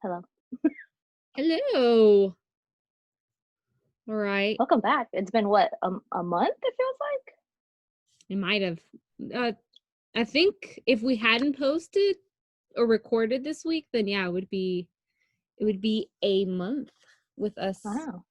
Hello. Hello. All right. Welcome back. It's been what, a month, it feels like? It might have. Uh, I think if we hadn't posted or recorded this week, then yeah, it would be a month with us Wow,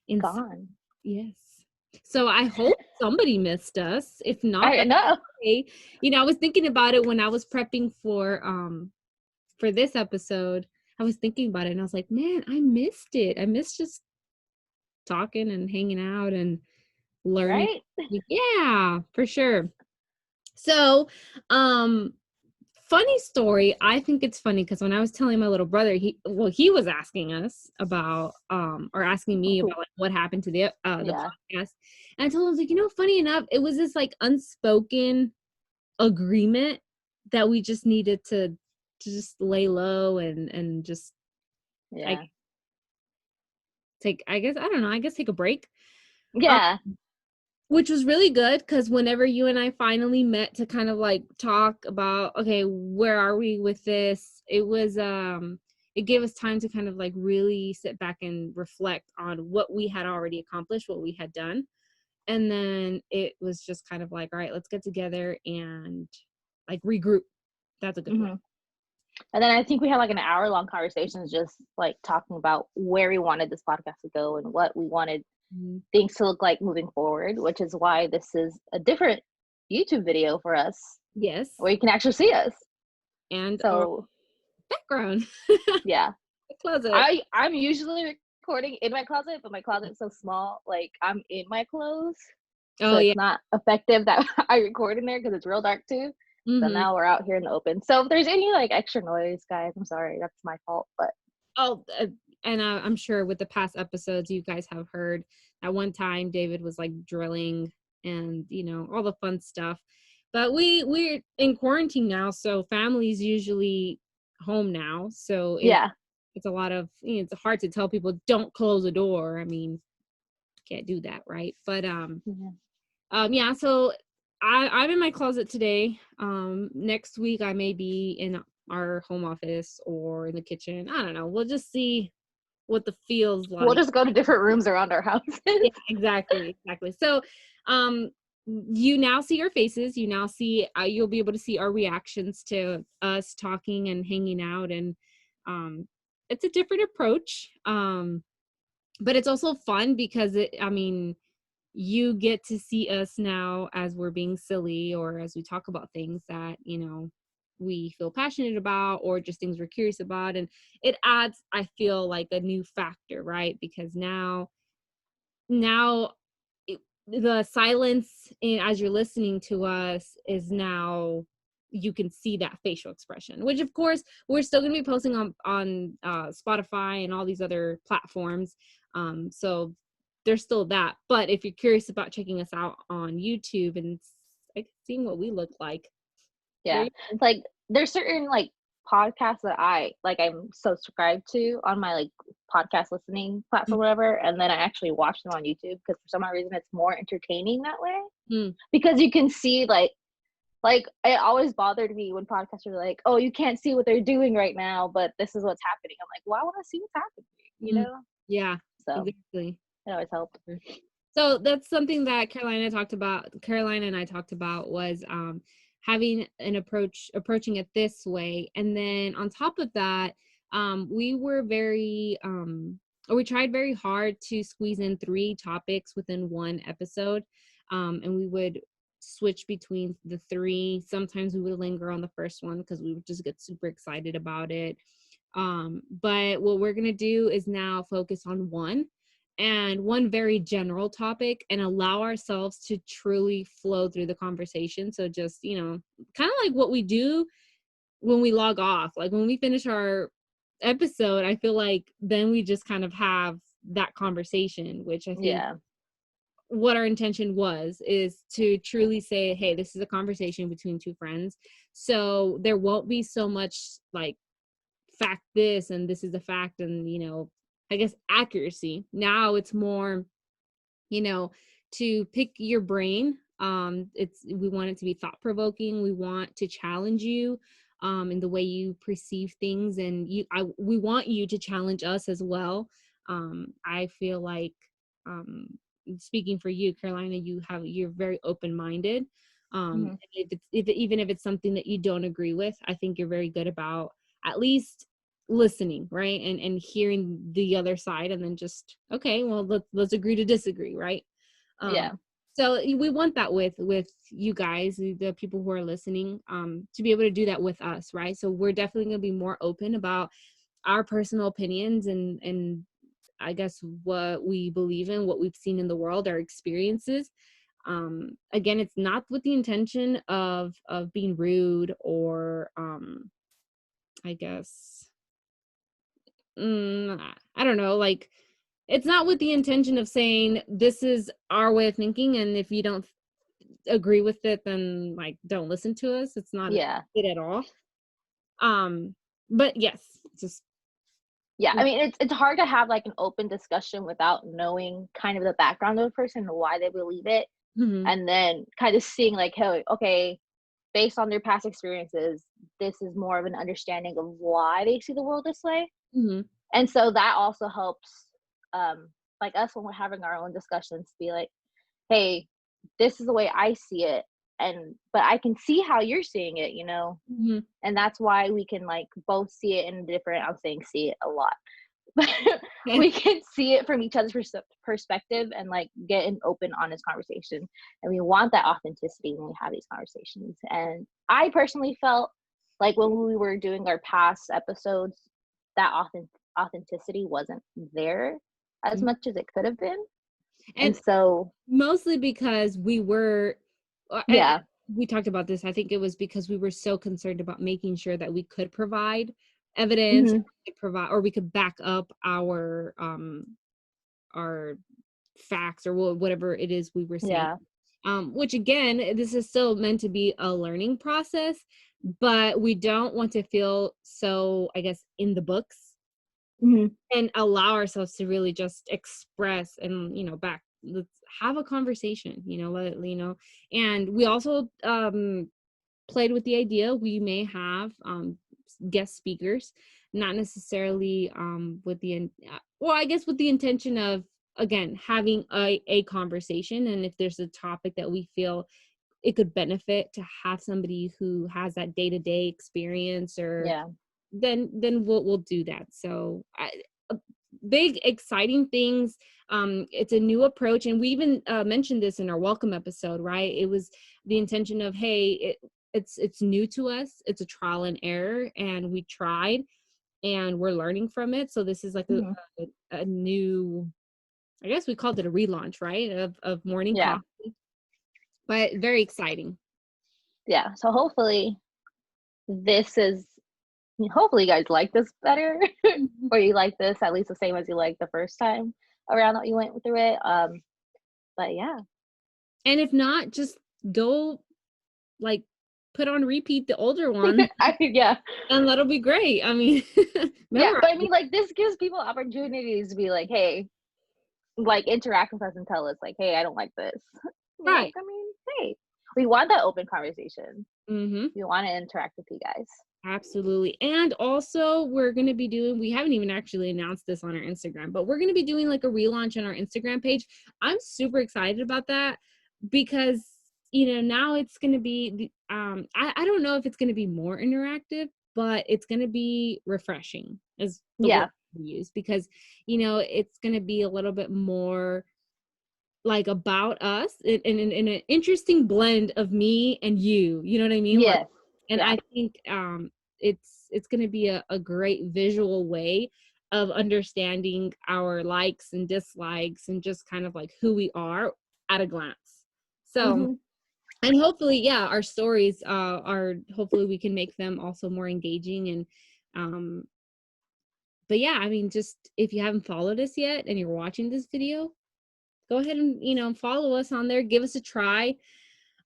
in. gone. Yes. So I hope somebody missed us. If not, I that's know. okay. I was thinking about it when I was prepping for this episode. I was thinking about it and I was like, man, I missed it. I missed just talking and hanging out and learning. Right? Yeah, for sure. So, um, funny story. I think it's funny because when I was telling my little brother, he was asking us about or asking me Who about like what happened to the yeah. podcast. And I told him, I was like, funny enough, it was this like unspoken agreement that we just needed to just lay low and just I Yeah. take I guess I don't know, I guess take a break. Um, Yeah. which was really good because whenever you and I finally met to kind of like talk about, okay, where are we with this? It gave us time to kind of like really sit back and reflect on what we had already accomplished, what we had done. And then it was just kind of like, all right, let's get together and like regroup. That's a good word. hmm And then I think we had like an hour-long conversations just like talking about where we wanted this podcast to go and what we wanted Mhm. things to look like moving forward, which is why this is a different YouTube video for us Yes. where you can actually see us. And our So, background. yeah. The closet. I'm usually recording in my closet, but my closet's so small, like I'm in my clothes, so Oh yeah. it's not effective that I record in there because it's real dark too. So Hmm. now we're out here in the open. So if there's any like extra noise, guys, I'm sorry, that's my fault. But Oh, and I'm sure with the past episodes, you guys have heard at one time David was like drilling and all the fun stuff. But we're in quarantine now, so family's usually home now. So yeah, it's a lot of it's hard to tell people don't close the door. I mean, can't do that, right? But yeah. yeah. So I'm in my closet today. Next week I may be in our home office or in the kitchen. I don't know. We'll just see what the feels We'll like. just go to different rooms around our houses. Yeah, exactly. So, um, you now see our faces. You now see. You'll be able to see our reactions to us talking and hanging out, and um, it's a different approach. But it's also fun because I mean, you get to see us now as we're being silly or as we talk about things that we feel passionate about or just things we're curious about, and it adds, I feel like, a new factor, right? Because now the silence as you're listening to us is now you can see that facial expression, which of course we're still going to be posting on Spotify and all these other platforms. So there's still that, but if you're curious about checking us out on YouTube and like seeing what we look like, there Yeah. you go. Like there's certain like podcasts that I like I'm subscribed to on my like podcast listening platform, whatever, and then I actually watch them on YouTube because for some odd reason it's more entertaining that way. Mm-hmm. Because you can see like it always bothered me when podcasters are like, oh, you can't see what they're doing right now, but this is what's happening. I'm like, well, I want to see what's happening, you Mm-hmm. know? Yeah, So exactly. it always helped. So that's something that Carolina and I talked about was having an approaching it this way. And then on top of that, we were very or we tried very hard to squeeze in 3 topics within one episode. And we would switch between the 3. Sometimes we would linger on the first one because we would just get super excited about it. But what we're gonna do is now focus on one very general topic and allow ourselves to truly flow through the conversation. So just, kind of like what we do when we log off, like when we finish our episode, I feel like then we just kind of have that conversation, which I think Yeah. what our intention was is to truly say, hey, this is a conversation between 2 friends. So there won't be so much like fact this and this is a fact and I guess accuracy. Now it's more to pick your brain. We want it to be thought provoking. We want to challenge you. in the way you perceive things, and we want you to challenge us as well. I feel like, um, speaking for you, Carolina, you're very open-minded. Mhm. Even if it's something that you don't agree with, I think you're very good about at least listening, right? And hearing the other side, and then just, okay, well, let's agree to disagree, right? Yeah. So we want that with you guys, the people who are listening, to be able to do that with us, right? So we're definitely going to be more open about our personal opinions, and I guess what we believe in, what we've seen in the world, our experiences. Again, it's not with the intention of being rude, or I guess, I don't know, like, it's not with the intention of saying this is our way of thinking, and if you don't agree with it, then, like, don't listen to us. It's not Yeah. it at all. But yes, just Yeah, I mean, it's hard to have, like, an open discussion without knowing kind of the background of the person and why they believe it, mhm, and then kind of seeing, like, "Hey, okay, based on their past experiences, this is more of an understanding of why they see the world this way." mhm, And so that also helps, like, us when we're having our own discussions, be like, "Hey, this is the way I see it, and but I can see how you're seeing it, you know?" mhm. And that's why we can, like, both see it in different, I'm saying see it a lot. We can see it from each other's perspective and, like, get an open, honest conversation, and we want that authenticity when we have these conversations. And I personally felt like when we were doing our past episodes, that authenticity wasn't there as much as it could have been. And And so mostly because we were, yeah. we talked about this. I think it was because we were so concerned about making sure that we could provide evidence, Mhm. or we could back up our facts, or whatever it is we were saying. Yeah. Which, again, this is still meant to be a learning process, but we don't want to feel so, I guess, in the books, Mhm. and allow ourselves to really just express, and, back, let's have a conversation, and we also played with the idea we may have guest speakers, not necessarily with well, I guess with the intention of, again, having a conversation, and if there's a topic that we feel it could benefit to have somebody who has that day-to-day experience, or Yeah. then we'll do that. So big exciting things. It's a new approach, and we even mentioned this in our welcome episode, right? It was the intention of, hey, it's new to us, it's a trial and error, and we tried, and we're learning from it. So this is like Mhm. a new, I guess we called it a relaunch, right, of morning Yeah. coffee, but very exciting. Yeah. So hopefully this is hopefully you guys like this better Mhm. or you like this at least the same as you liked the first time around that you went through it. But yeah. And if not, just go, like, put on repeat the older one, Yeah. and that'll be great. I mean, Yeah, memorize. but I mean, like, this gives people opportunities to be like, hey, like, interact with us and tell us, like, hey, I don't like this. Like, Right. I mean, hey, we want that open conversation. Mm-hmm. We want to interact with you guys. Absolutely. And also, we're going to be doing, we haven't even actually announced this on our Instagram, but we're going to be doing like a relaunch on our Instagram page. I'm super excited about that because, now it's going to be, I don't know if it's going to be more interactive, but it's going to be refreshing, is the word Yeah. we use, because, it's going to be a little bit more like about us, in an interesting blend of me and you know what I mean? Like, Yes. and Yeah. I think it's going to be a great visual way of understanding our likes and dislikes, and just kind of like who we are at a glance. So, Hmm. and hopefully, yeah, our stories are, hopefully we can make them also more engaging, and um but yeah, I mean, just if you haven't followed us yet and you're watching this video, go ahead and, follow us on there, give us a try.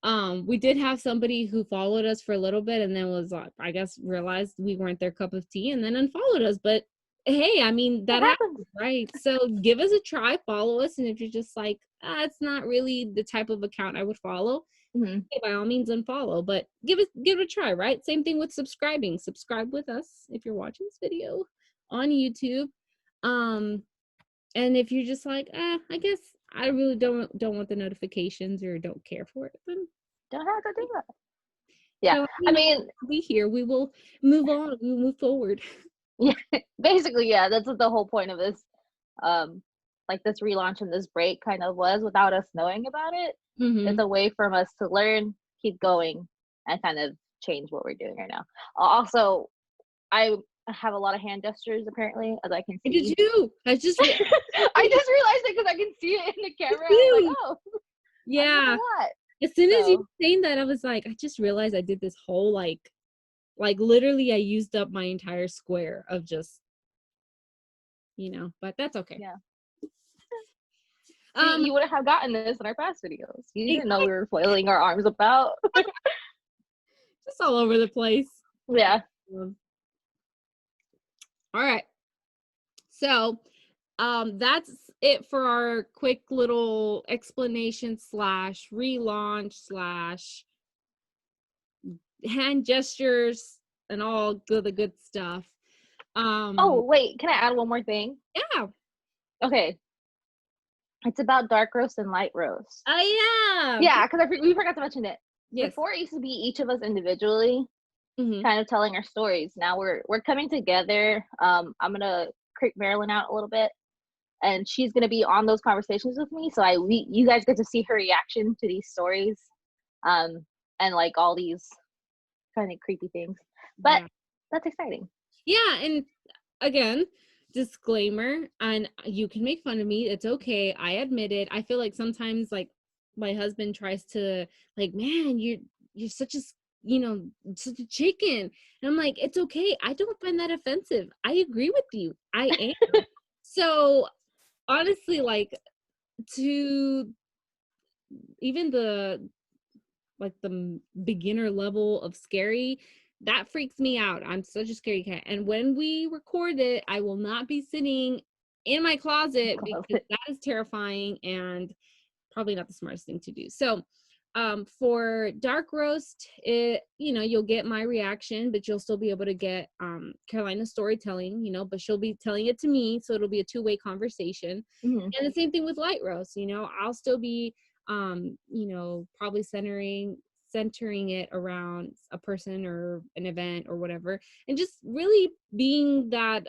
We did have somebody who followed us for a little bit, and then was like, I guess, realized we weren't their cup of tea, and then unfollowed us. But hey, I mean, It that happens. happens, right? So give us a try, follow us, and if you're just like, it's not really the type of account I would follow, Mhm. hey, by all means unfollow, but give it a try, right? Same thing with subscribing. Subscribe with us if you're watching this video on YouTube. And if you're just like, I guess I really don't want the notifications or don't care for it, then Don't have to do that. Yeah, Carolina I and I mean, will be here. We will move on. We will move forward. yeah, basically, yeah, that's what the whole point of this, um, like this relaunch and this break kind of was without us knowing about it. It's Mm-hmm. a way for us to learn, keep going, and kind of change what we're doing right now. Also, I have a lot of hand gestures apparently, as I can I did see. you? I just I just realized it because I can see it in the camera. I was like, you. oh, I move Yeah. a lot. As soon as you So were saying that, I was like, I just realized I did this whole like literally I used up my entire square of just, but that's okay. yeah. See, Um, you wouldn't have gotten this in our past videos. You didn't know exactly, we were flailing our arms about. just all over the place. Yeah. Um, all right. So, that's it for our quick little explanation slash relaunch slash hand gestures and all the good stuff. Oh, wait. Can I add one more thing? Yeah. Okay. It's about dark roast and light roast. Oh, yeah. Yeah, because we forgot to mention it. Yes. Before, it used to be each of us individually, Mm-hmm. kind of telling our stories. Now we're coming together. I'm gonna creep Marilyn out a little bit, and she's gonna be on those conversations with me. So you guys get to see her reaction to these stories, and like all these kind of creepy things. But Yeah. that's exciting. Yeah, and again, disclaimer, and you can make fun of me. It's okay. I admit it. I feel like sometimes like my husband tries to like, man, you're such a such a chicken. And I'm like, it's okay. I don't find that offensive. I agree with you. I am. So honestly, like to even the beginner level of scary, that freaks me out. I'm such a scary cat. And when we record it, I will not be sitting in my closet because that is terrifying and probably not the smartest thing to do. So for dark roast, you'll get my reaction, but you'll still be able to get Carolina's storytelling, but she'll be telling it to me, so it'll be a two-way conversation. Mm-hmm. And the same thing with light roast, I'll still be probably centering it around a person or an event or whatever, and just really being that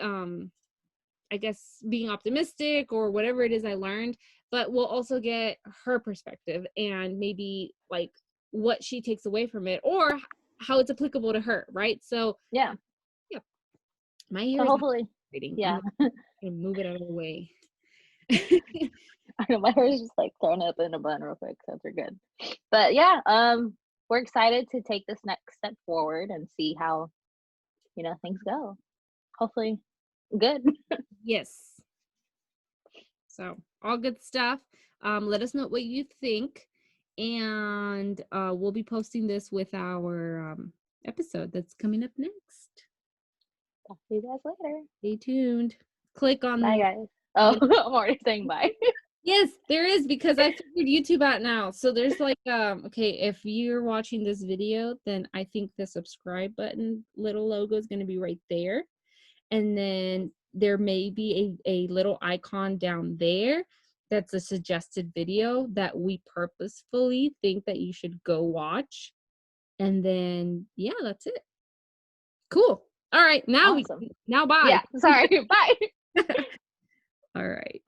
I guess being optimistic or whatever it is I learned, but we'll also get her perspective and maybe like what she takes away from it or how it's applicable to her, right? So Yeah. my hair So is not hopefully, waiting. yeah. I'm gonna move it out of the way. I know my hair is just like thrown up in a bun real quick, so we're good. But yeah, we're excited to take this next step forward and see how things go. Hopefully, good. Yes. So all good stuff. Let us know what you think, and we'll be posting this with our episode that's coming up next. Talk to you guys later. Stay tuned. Click on. Bye, guys. Oh, I'm already saying bye. Yes, there is, because I figured YouTube out now. So there's like okay, if you're watching this video, then I think the subscribe button little logo is going to be right there, and then there may be a little icon down there that's a suggested video that we purposefully think that you should go watch. And then yeah, that's it. Cool. All right, now Awesome. now bye. Yeah. Sorry. Bye. All right.